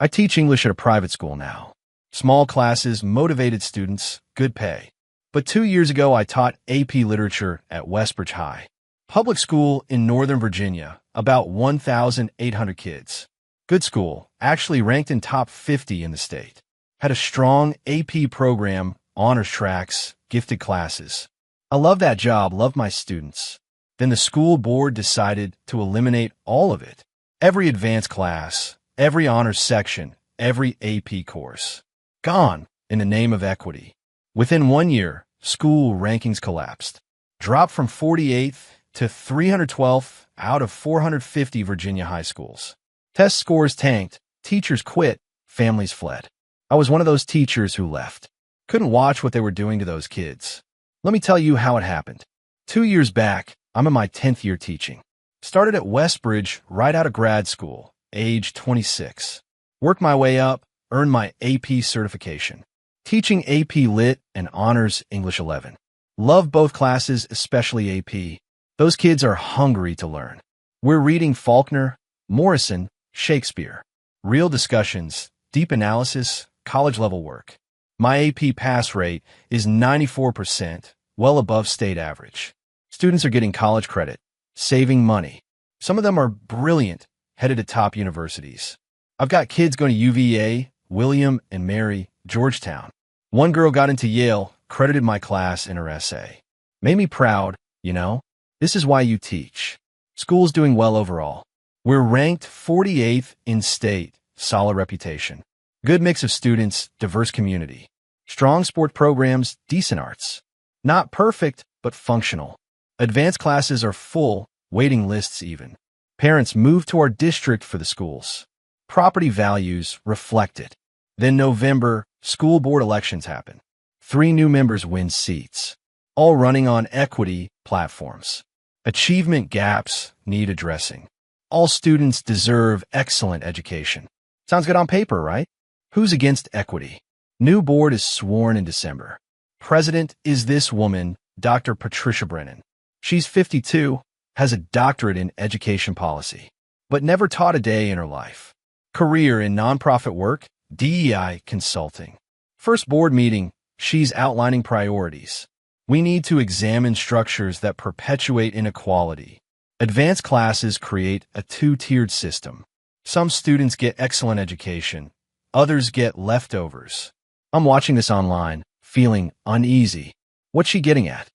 I teach English at a private school now. Small classes, motivated students, good pay. But 2 years ago, I taught AP Literature at Westbridge High. Public school in Northern Virginia, about 1,800 kids. Good school, actually ranked in top 50 in the state. Had a strong AP program, honors tracks, gifted classes. I love that job, love my students. Then the school board decided to eliminate all of it. Every advanced class, every honors section, every AP course. Gone in the name of equity. Within 1 year, school rankings collapsed. Dropped from 48th to 312th out of 450 Virginia high schools. Test scores tanked, teachers quit, families fled. I was one of those teachers who left. Couldn't watch what they were doing to those kids. Let me tell you how it happened. 2 years back, I'm in my 10th year teaching. Started at Westbridge right out of grad school, age 26. Worked my way up, earned my AP certification. Teaching AP Lit and Honors English 11. Love both classes, especially AP. Those kids are hungry to learn. We're reading Faulkner, Morrison, Shakespeare. Real discussions, deep analysis, college-level work. My AP pass rate is 94%, well above state average. Students are getting college credit, saving money. Some of them are brilliant, headed to top universities. I've got kids going to UVA, William and Mary, Georgetown. One girl got into Yale, credited my class in her essay. Made me proud, you know? This is why you teach. School's doing well overall. We're ranked 48th in state, solid reputation. Good mix of students, diverse community. Strong sport programs, decent arts. Not perfect, but functional. Advanced classes are full, waiting lists even. Parents move to our district for the schools. Property values reflect it. Then November, school board elections happen. 3 new members win seats. All running on equity platforms. Achievement gaps need addressing. All students deserve excellent education. Sounds good on paper, right? Who's against equity? New board is sworn in December. President is this woman, Dr. Patricia Brennan. She's 52, has a doctorate in education policy, but never taught a day in her life. Career in nonprofit work, DEI consulting. First board meeting, she's outlining priorities. We need to examine structures that perpetuate inequality. Advanced classes create a 2-tiered system. Some students get excellent education, others get leftovers. I'm watching this online, feeling uneasy. What's she getting at?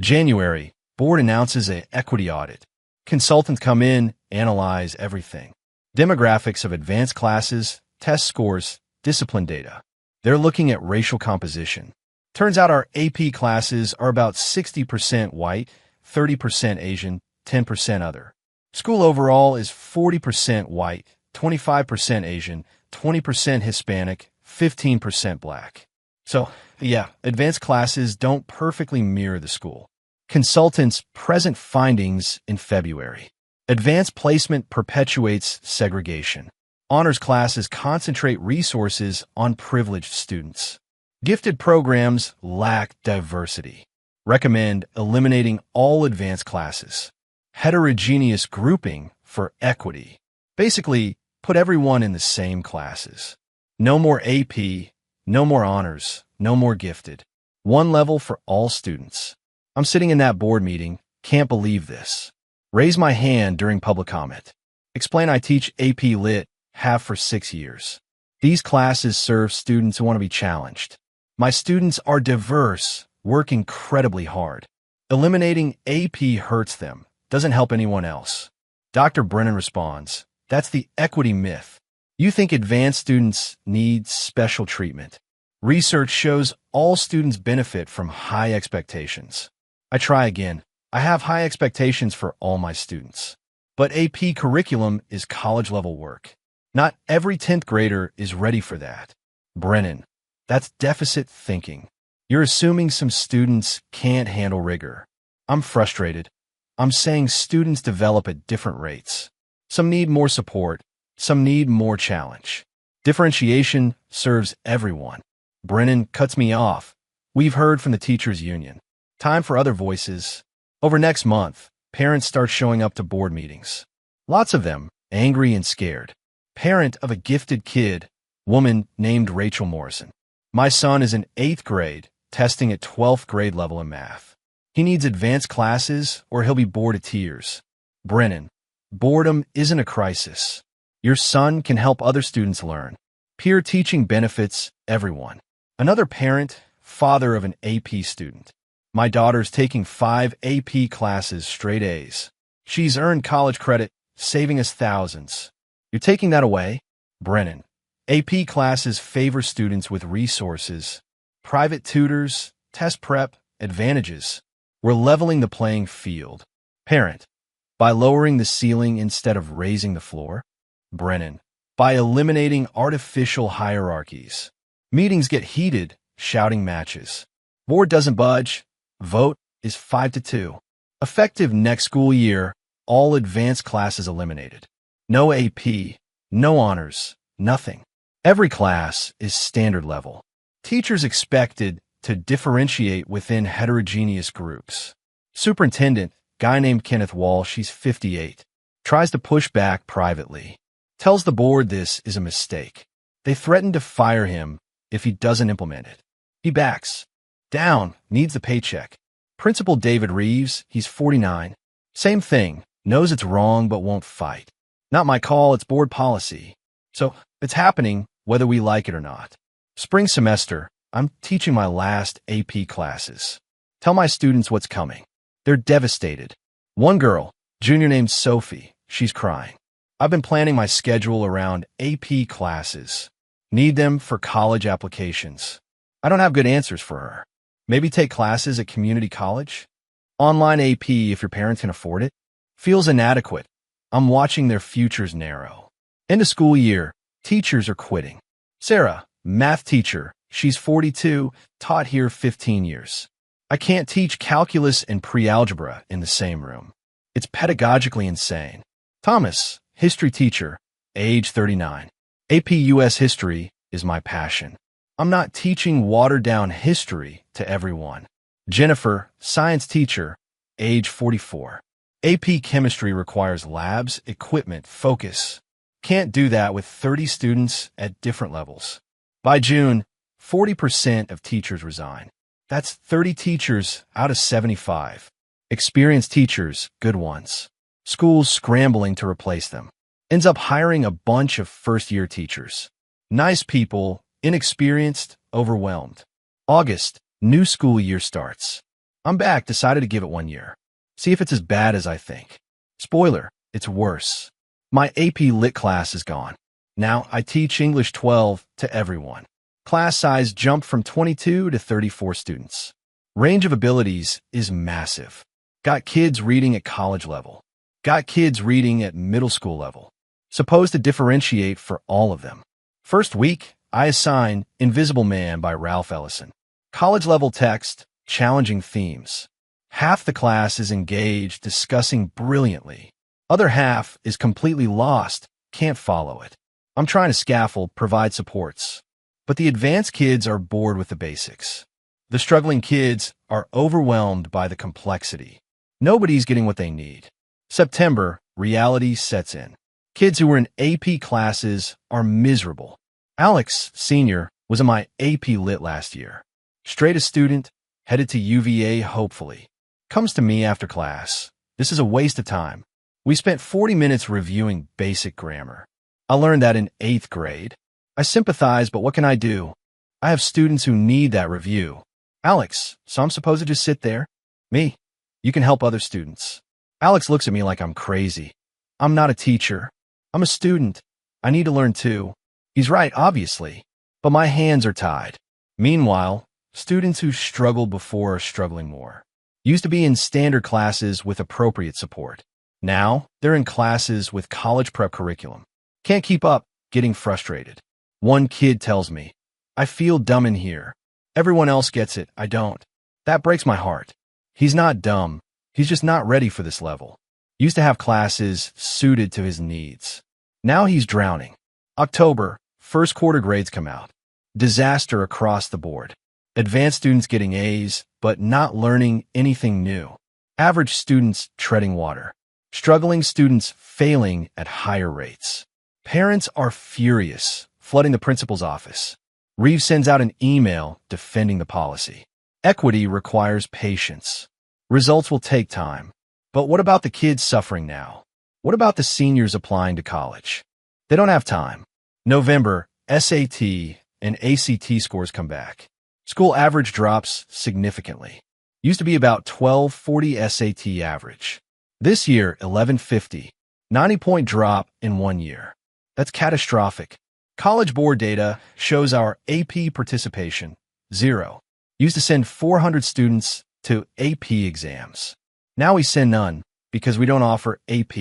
January, board announces an equity audit. Consultants come in, analyze everything. Demographics of advanced classes, test scores, discipline data. They're looking at racial composition. Turns out our AP classes are about 60% white, 30% Asian, 10% other. School overall is 40% white, 25% Asian, 20% Hispanic, 15% Black. So, yeah, advanced classes don't perfectly mirror the school. Consultants' present findings in February. Advanced placement perpetuates segregation. Honors classes concentrate resources on privileged students. Gifted programs lack diversity. Recommend eliminating all advanced classes. Heterogeneous grouping for equity. Basically, put everyone in the same classes. No more AP, no more honors, no more gifted. One level for all students. I'm sitting in that board meeting, can't believe this. Raise my hand during public comment. Explain I teach AP Lit, have for 6 years. These classes serve students who want to be challenged. My students are diverse, work incredibly hard. Eliminating AP hurts them, doesn't help anyone else. Dr. Brennan responds, that's the equity myth. You think advanced students need special treatment. Research shows all students benefit from high expectations. I try again. I have high expectations for all my students. But AP curriculum is college-level work. Not every 10th grader is ready for that. Brennan, that's deficit thinking. You're assuming some students can't handle rigor. I'm frustrated. I'm saying students develop at different rates. Some need more support. Some need more challenge. Differentiation serves everyone. Brennan cuts me off. We've heard from the teachers' union. Time for other voices. Over next month, parents start showing up to board meetings. Lots of them angry and scared. Parent of a gifted kid Woman named Rachel Morrison. My son is in 8th grade, testing at 12th grade level in math. He needs advanced classes or he'll be bored to tears. Brennan. Boredom isn't a crisis. Your son can help other students learn. Peer teaching benefits everyone. Another parent, father of an AP student. My daughter's taking 5 AP classes straight A's. She's earned college credit, saving us thousands. You're taking that away? Brennan. AP classes favor students with resources, private tutors, test prep, advantages. We're leveling the playing field. Parent. By lowering the ceiling instead of raising the floor. Brennan. By eliminating artificial hierarchies. Meetings get heated, shouting matches. Board doesn't budge. Vote is 5-2. Effective next school year, all advanced classes eliminated. No AP, no honors, nothing. Every class is standard level. Teachers expected to differentiate within heterogeneous groups. Superintendent, guy named Kenneth Walsh, he's 58, tries to push back privately. Tells the board this is a mistake. They threaten to fire him if he doesn't implement it. He backs down, needs the paycheck. Principal David Reeves, he's 49. Same thing, knows it's wrong but won't fight. Not my call, it's board policy. So it's happening whether we like it or not. Spring semester, I'm teaching my last AP classes. Tell my students what's coming. They're devastated. One girl, junior named Sophie, she's crying. I've been planning my schedule around AP classes. Need them for college applications. I don't have good answers for her. Maybe take classes at community college? Online AP if your parents can afford it? Feels inadequate. I'm watching their futures narrow. End of school year, teachers are quitting. Sarah, math teacher, she's 42, taught here 15 years. I can't teach calculus and pre-algebra in the same room. It's pedagogically insane. Thomas, history teacher, age 39. AP US history is my passion. I'm not teaching watered-down history to everyone. Jennifer, science teacher, age 44. AP chemistry requires labs, equipment, focus. Can't do that with 30 students at different levels. By June, 40% of teachers resign. That's 30 teachers out of 75. Experienced teachers, good ones. Schools scrambling to replace them. Ends up hiring a bunch of first-year teachers. Nice people, inexperienced, overwhelmed. August, new school year starts. I'm back, decided to give it 1 year. See if it's as bad as I think. Spoiler, it's worse. My AP Lit class is gone. Now I teach English 12 to everyone. Class size jumped from 22 to 34 students. Range of abilities is massive. Got kids reading at college level. Got kids reading at middle school level. Supposed to differentiate for all of them. First week, I assign Invisible Man by Ralph Ellison. College level text, challenging themes. Half the class is engaged, discussing brilliantly. Other half is completely lost, can't follow it. I'm trying to scaffold, provide supports. But the advanced kids are bored with the basics. The struggling kids are overwhelmed by the complexity. Nobody's getting what they need. September, reality sets in. Kids who were in AP classes are miserable. Alex, senior, was in my AP Lit last year. Straight A student, headed to UVA hopefully. Comes to me after class. This is a waste of time. We spent 40 minutes reviewing basic grammar. I learned that in 8th grade. I sympathize, but what can I do? I have students who need that review. Alex, so I'm supposed to just sit there? Me. You can help other students. Alex looks at me like I'm crazy. I'm not a teacher. I'm a student. I need to learn too. He's right, obviously. But my hands are tied. Meanwhile, students who struggled before are struggling more. Used to be in standard classes with appropriate support. Now, they're in classes with college prep curriculum. Can't keep up, getting frustrated. One kid tells me, I feel dumb in here. Everyone else gets it, I don't. That breaks my heart. He's not dumb. He's just not ready for this level. Used to have classes suited to his needs. Now he's drowning. October, first quarter grades come out. Disaster across the board. Advanced students getting A's, but not learning anything new. Average students treading water. Struggling students failing at higher rates. Parents are furious. flooding the principal's office. Reeves sends out an email defending the policy. Equity requires patience. Results will take time. But what about the kids suffering now? What about the seniors applying to college? They don't have time. November, SAT and ACT scores come back. School average drops significantly. Used to be about 1240 SAT average. This year, 1150. 90-point drop in 1 year. That's catastrophic. College Board data shows our AP participation, 0. Used to send 400 students to AP exams. Now we send none because we don't offer AP.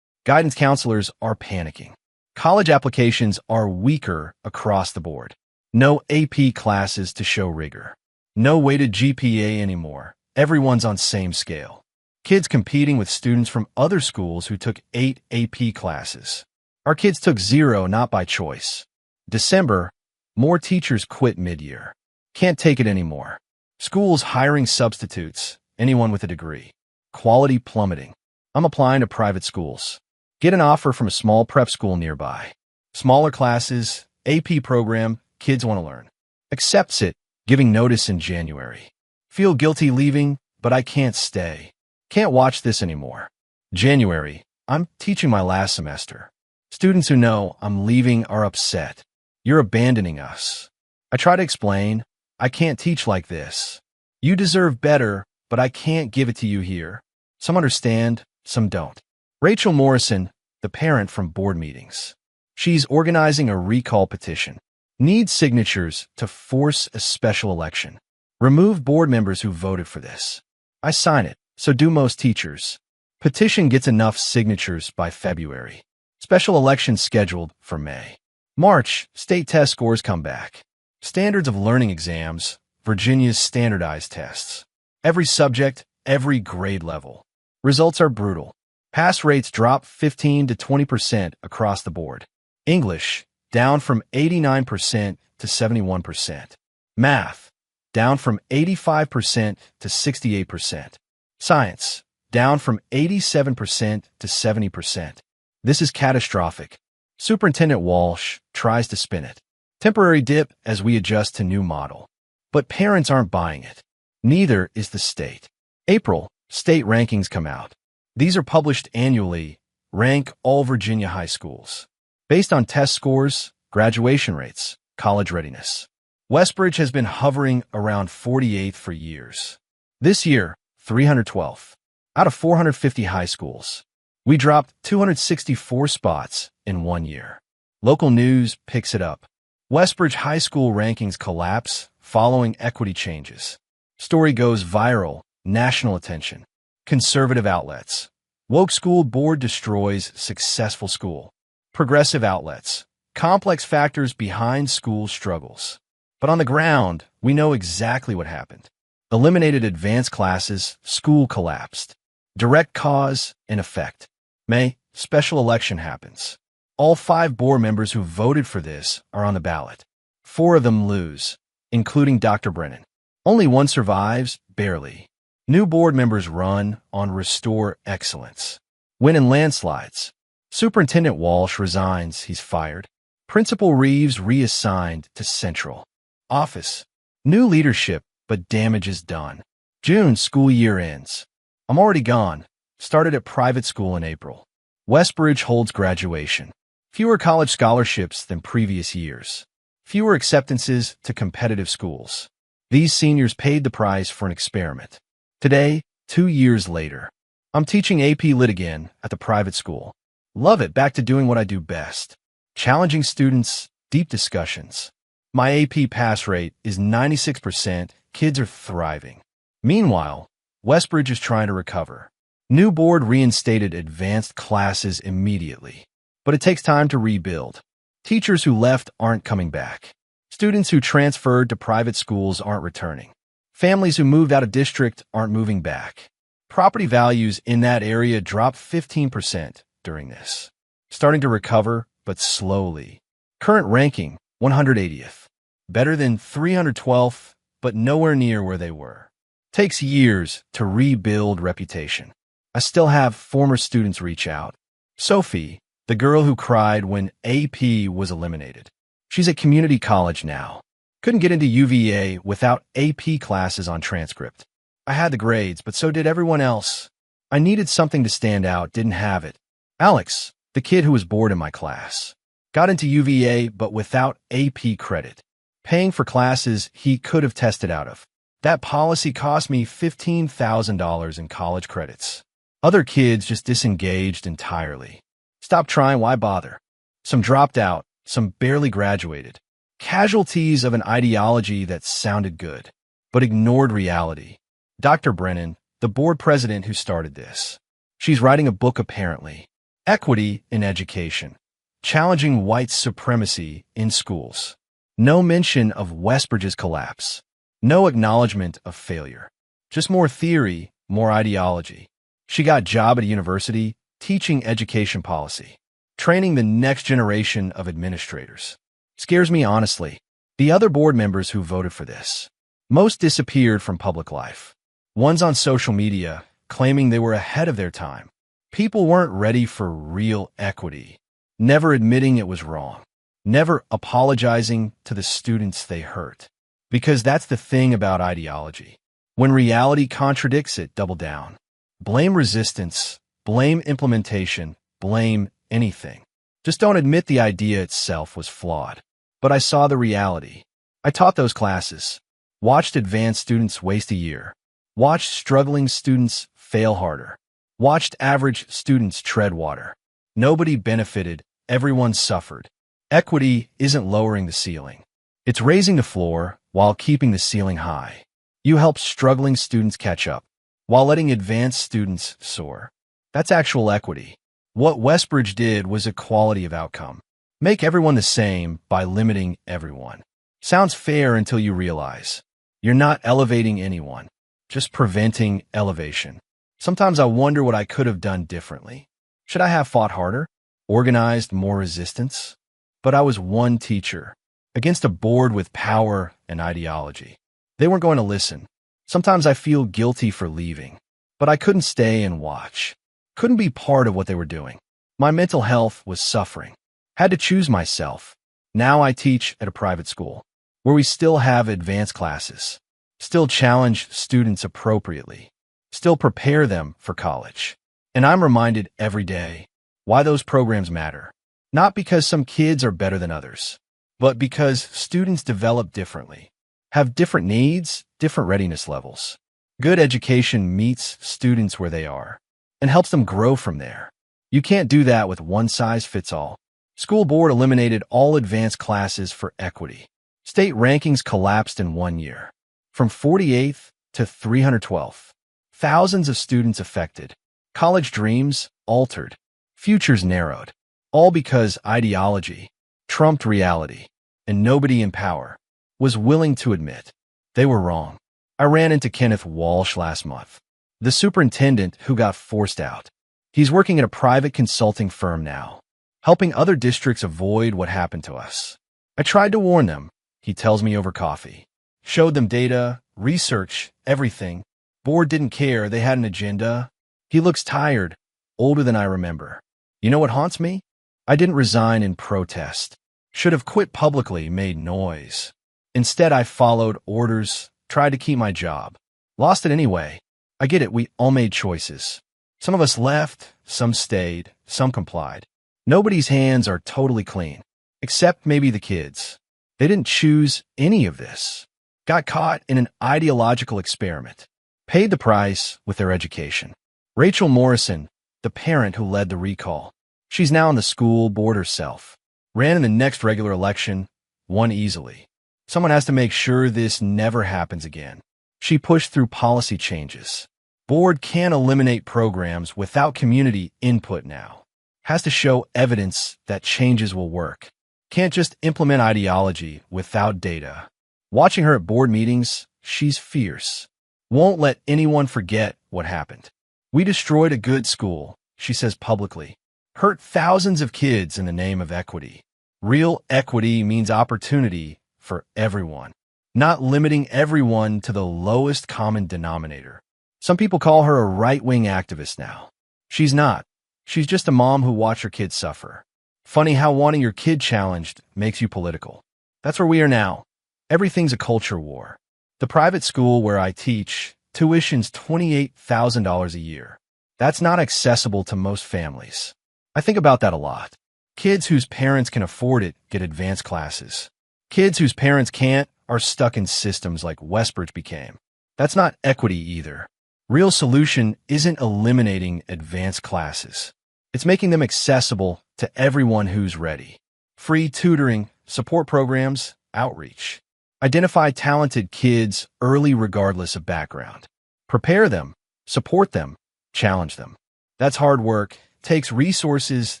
Guidance counselors are panicking. College applications are weaker across the board. No AP classes to show rigor. No weighted GPA anymore. Everyone's on same scale. Kids competing with students from other schools who took 8 AP classes. Our kids took 0 not by choice. December, more teachers quit mid-year. Can't take it anymore. Schools hiring substitutes, anyone with a degree. Quality plummeting. I'm applying to private schools. Get an offer from a small prep school nearby. Smaller classes, AP program, kids want to learn. Accepts it, giving notice in January. Feel guilty leaving, but I can't stay. Can't watch this anymore. January, I'm teaching my last semester. Students who know I'm leaving are upset. You're abandoning us. I try to explain, I can't teach like this. You deserve better, but I can't give it to you here. Some understand, some don't. Rachel Morrison, the parent from board meetings. She's organizing a recall petition. Needs signatures to force a special election. Remove board members who voted for this. I sign it, so do most teachers. Petition gets enough signatures by February. Special election scheduled for May. March, state test scores come back. Standards of learning exams, Virginia's standardized tests. Every subject, every grade level. Results are brutal. Pass rates drop 15 to 20% across the board. English, down from 89% to 71%. Math, down from 85% to 68%. Science, down from 87% to 70%. This is catastrophic. Superintendent Walsh tries to spin it. Temporary dip as we adjust to new model. But parents aren't buying it. Neither is the state. April, state rankings come out. These are published annually, rank all Virginia high schools. Based on test scores, graduation rates, college readiness. Westbridge has been hovering around 48th for years. This year, 312th. Out of 450 high schools. We dropped 264 spots in 1 year. Local news picks it up. Westbridge High School rankings collapse following equity changes. Story goes viral, national attention. Conservative outlets. Woke school board destroys successful school. Progressive outlets. Complex factors behind school struggles. But on the ground, we know exactly what happened. Eliminated advanced classes, school collapsed. Direct cause and effect. May, special election happens. All 5 board members who voted for this are on the ballot. 4 of them lose, including Dr. Brennan. Only 1 survives, barely. New board members run on Restore Excellence. Win in landslides. Superintendent Walsh resigns, he's fired. Principal Reeves reassigned to Central. Office. New leadership, but damage is done. June, school year ends. I'm already gone. Started at private school in April. Westbridge holds graduation. Fewer college scholarships than previous years. Fewer acceptances to competitive schools. These seniors paid the price for an experiment. Today, 2 years later, I'm teaching AP Lit again at the private school. Love it, back to doing what I do best. Challenging students, deep discussions. My AP pass rate is 96%, kids are thriving. Meanwhile, Westbridge is trying to recover. New board reinstated advanced classes immediately. But it takes time to rebuild. Teachers who left aren't coming back. Students who transferred to private schools aren't returning. Families who moved out of district aren't moving back. Property values in that area dropped 15% during this. Starting to recover, but slowly. Current ranking, 180th. Better than 312th, but nowhere near where they were. Takes years to rebuild reputation. I still have former students reach out. Sophie, the girl who cried when AP was eliminated. She's at community college now. Couldn't get into UVA without AP classes on transcript. I had the grades, but so did everyone else. I needed something to stand out, didn't have it. Alex, the kid who was bored in my class, got into UVA but without AP credit, paying for classes he could have tested out of. That policy cost me $15,000 in college credits. Other kids just disengaged entirely. Stopped trying, why bother? Some dropped out, some barely graduated. Casualties of an ideology that sounded good, but ignored reality. Dr. Brennan, the board president who started this. She's writing a book apparently. Equity in Education. Challenging white supremacy in schools. No mention of Westbridge's collapse. No acknowledgement of failure. Just more theory, more ideology. She got a job at a university, teaching education policy. Training the next generation of administrators. Scares me honestly. The other board members who voted for this. Most disappeared from public life. Ones on social media, claiming they were ahead of their time. People weren't ready for real equity. Never admitting it was wrong. Never apologizing to the students they hurt. Because that's the thing about ideology. When reality contradicts it, double down. Blame resistance, blame implementation, blame anything. Just don't admit the idea itself was flawed. But I saw the reality. I taught those classes. Watched advanced students waste a year. Watched struggling students fail harder. Watched average students tread water. Nobody benefited, everyone suffered. Equity isn't lowering the ceiling. It's raising the floor while keeping the ceiling high. You help struggling students catch up, while letting advanced students soar. That's actual equity. What Westbridge did was equality of outcome. Make everyone the same by limiting everyone. Sounds fair until you realize you're not elevating anyone, just preventing elevation. Sometimes I wonder what I could have done differently. Should I have fought harder? Organized more resistance? But I was one teacher, against a board with power and ideology. They weren't going to listen. Sometimes I feel guilty for leaving, but I couldn't stay and watch. Couldn't be part of what they were doing. My mental health was suffering. Had to choose myself. Now I teach at a private school, where we still have advanced classes, still challenge students appropriately, still prepare them for college. And I'm reminded every day why those programs matter. Not because some kids are better than others, but because students develop differently, have different needs, different readiness levels. Good education meets students where they are and helps them grow from there. You can't do that with one size fits all. School board eliminated all advanced classes for equity. State rankings collapsed in 1 year, from 48th to 312th. Thousands of students affected. College dreams altered. Futures narrowed. All because ideology trumped reality, and nobody in power was willing to admit they were wrong. I ran into Kenneth Walsh last month, the superintendent who got forced out. He's working at a private consulting firm now, helping other districts avoid what happened to us. I tried to warn them, he tells me over coffee. Showed them data, research, everything. Board didn't care, they had an agenda. He looks tired, older than I remember. You know what haunts me? I didn't resign in protest. Should have quit publicly, made noise. Instead, I followed orders, tried to keep my job. Lost it anyway. I get it, we all made choices. Some of us left, some stayed, some complied. Nobody's hands are totally clean, except maybe the kids. They didn't choose any of this. Got caught in an ideological experiment. Paid the price with their education. Rachel Morrison, the parent who led the recall. She's now on the school board herself. Ran in the next regular election, won easily. Someone has to make sure this never happens again. She pushed through policy changes. Board can't eliminate programs without community input now. Has to show evidence that changes will work. Can't just implement ideology without data. Watching her at board meetings, she's fierce. Won't let anyone forget what happened. We destroyed a good school, she says publicly. Hurt thousands of kids in the name of equity. Real equity means opportunity for everyone, not limiting everyone to the lowest common denominator. Some people call her a right-wing activist now. She's not. She's just a mom who watched her kids suffer. Funny how wanting your kid challenged makes you political. That's where we are now. Everything's a culture war. The private school where I teach, tuition's $28,000 a year. That's not accessible to most families. I think about that a lot. Kids whose parents can afford it get advanced classes. Kids whose parents can't are stuck in systems like Westbridge became. That's not equity either. Real solution isn't eliminating advanced classes. It's making them accessible to everyone who's ready. Free tutoring, support programs, outreach. Identify talented kids early regardless of background. Prepare them, support them, challenge them. That's hard work, takes resources,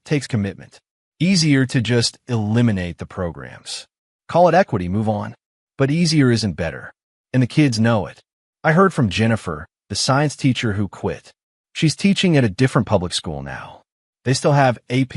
takes commitment. Easier to just eliminate the programs. Call it equity, move on. But easier isn't better. And the kids know it. I heard from Jennifer, the science teacher who quit. She's teaching at a different public school now. They still have AP,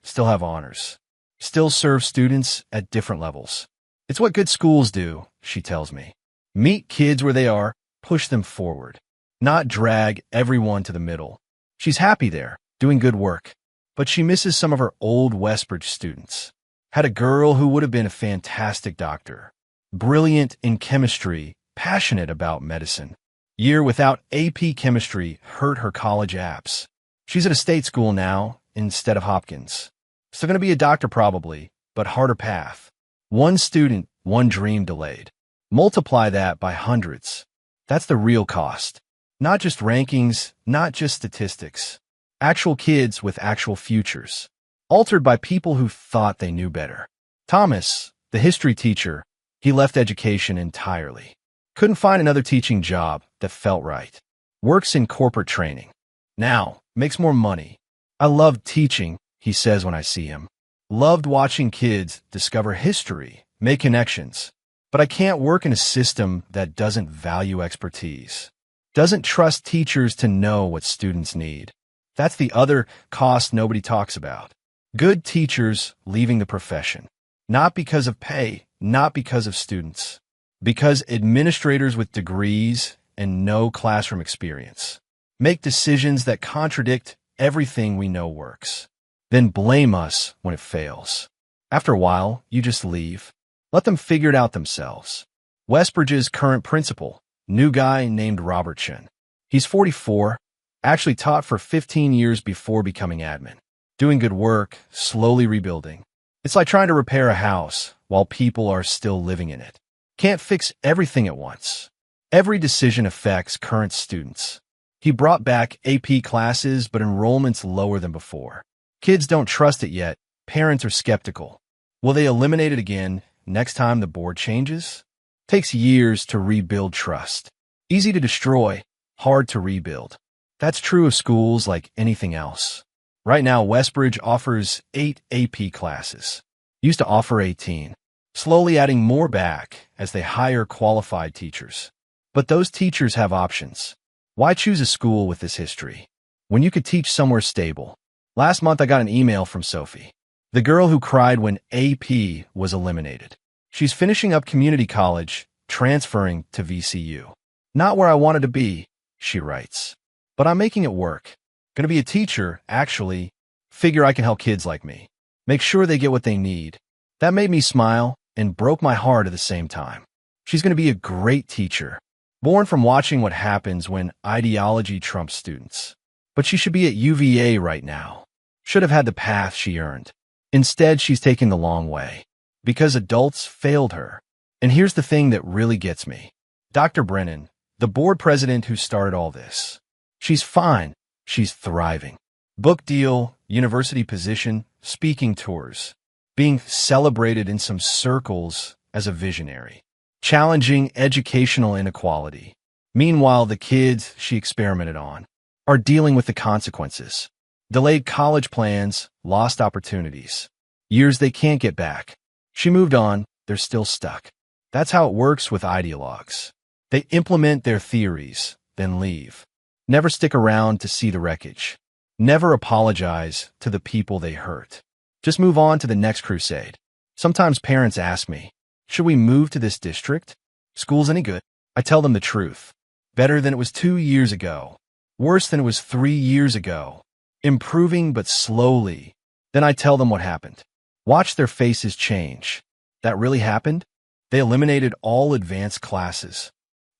still have honors, still serve students at different levels. It's what good schools do, she tells me. Meet kids where they are, push them forward, not drag everyone to the middle. She's happy there, doing good work, but she misses some of her old Westbridge students. Had a girl who would have been a fantastic doctor, brilliant in chemistry, passionate about medicine. Year without AP chemistry hurt her college apps. She's at a state school now instead of Hopkins. Still going to be a doctor probably, but harder path. One student, one dream delayed. Multiply that by hundreds. That's the real cost. Not just rankings, not just statistics. Actual kids with actual futures. Altered by people who thought they knew better. Thomas, the history teacher, he left education entirely. Couldn't find another teaching job that felt right. Works in corporate training. Now, makes more money. I loved teaching, he says when I see him. Loved watching kids discover history, make connections. But I can't work in a system that doesn't value expertise. Doesn't trust teachers to know what students need. That's the other cost nobody talks about. Good teachers leaving the profession. Not because of pay, not because of students. Because administrators with degrees and no classroom experience make decisions that contradict everything we know works. Then blame us when it fails. After a while, you just leave. Let them figure it out themselves. Westbridge's current principal, new guy named Robertson. He's 44, actually taught for 15 years before becoming admin. Doing good work, slowly rebuilding. It's like trying to repair a house while people are still living in it. Can't fix everything at once. Every decision affects current students. He brought back AP classes, but enrollment's lower than before. Kids don't trust it yet. Parents are skeptical. Will they eliminate it again next time the board changes? Takes years to rebuild trust. Easy to destroy, hard to rebuild. That's true of schools like anything else. Right now, Westbridge offers 8 AP classes. Used to offer 18. Slowly adding more back as they hire qualified teachers. But those teachers have options. Why choose a school with this history when you could teach somewhere stable? Last month, I got an email from Sophie, the girl who cried when AP was eliminated. She's finishing up community college, transferring to VCU. Not where I wanted to be, she writes. But I'm making it work. Gonna be a teacher, actually. Figure I can help kids like me. Make sure they get what they need. That made me smile and broke my heart at the same time. She's gonna be a great teacher. Born from watching what happens when ideology trumps students. But she should be at UVA right now. Should have had the path she earned. Instead, she's taking the long way. Because adults failed her. And here's the thing that really gets me. Dr. Brennan, the board president who started all this. She's fine. She's thriving. Book deal, university position, speaking tours. Being celebrated in some circles as a visionary. Challenging educational inequality. Meanwhile, the kids she experimented on are dealing with the consequences. Delayed college plans, lost opportunities. Years they can't get back. She moved on, they're still stuck. That's how it works with ideologues. They implement their theories, then leave. Never stick around to see the wreckage. Never apologize to the people they hurt. Just move on to the next crusade. Sometimes parents ask me, should we move to this district? School's any good? I tell them the truth. Better than it was 2 years ago. Worse than it was 3 years ago. Improving but slowly. Then I tell them what happened. Watch their faces change. That really happened? They eliminated all advanced classes.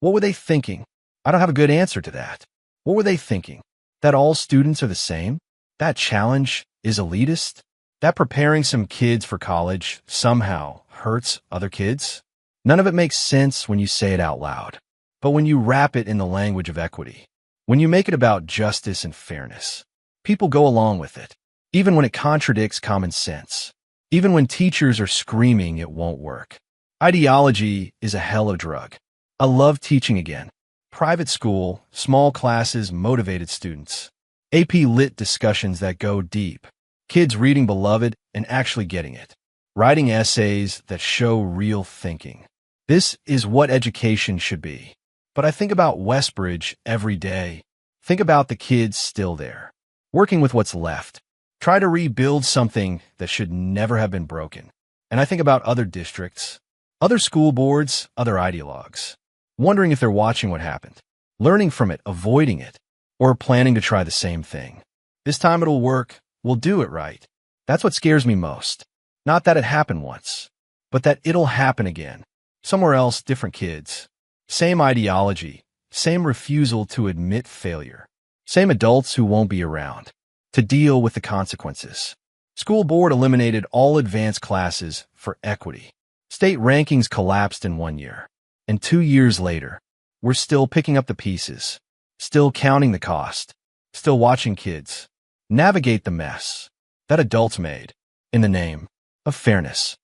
What were they thinking? I don't have a good answer to that. What were they thinking? That all students are the same? That challenge is elitist? That preparing some kids for college somehow hurts other kids? None of it makes sense when you say it out loud. But when you wrap it in the language of equity, when you make it about justice and fairness, people go along with it, even when it contradicts common sense, even when teachers are screaming it won't work. Ideology is a hell of a drug. I love teaching again. Private school, small classes, motivated students. AP Lit discussions that go deep. Kids reading Beloved and actually getting it. Writing essays that show real thinking. This is what education should be. But I think about Westbridge every day. Think about the kids still there, working with what's left. Try to rebuild something that should never have been broken. And I think about other districts, other school boards, other ideologues, wondering if they're watching what happened, learning from it, avoiding it, or planning to try the same thing. This time it'll work. We'll do it right. That's what scares me most. Not that it happened once, but that it'll happen again. Somewhere else, different kids. Same ideology, same refusal to admit failure, same adults who won't be around to deal with the consequences. School board eliminated all advanced classes for equity. State rankings collapsed in 1 year. And 2 years later, we're still picking up the pieces, still counting the cost, still watching kids navigate the mess that adults made in the name of fairness.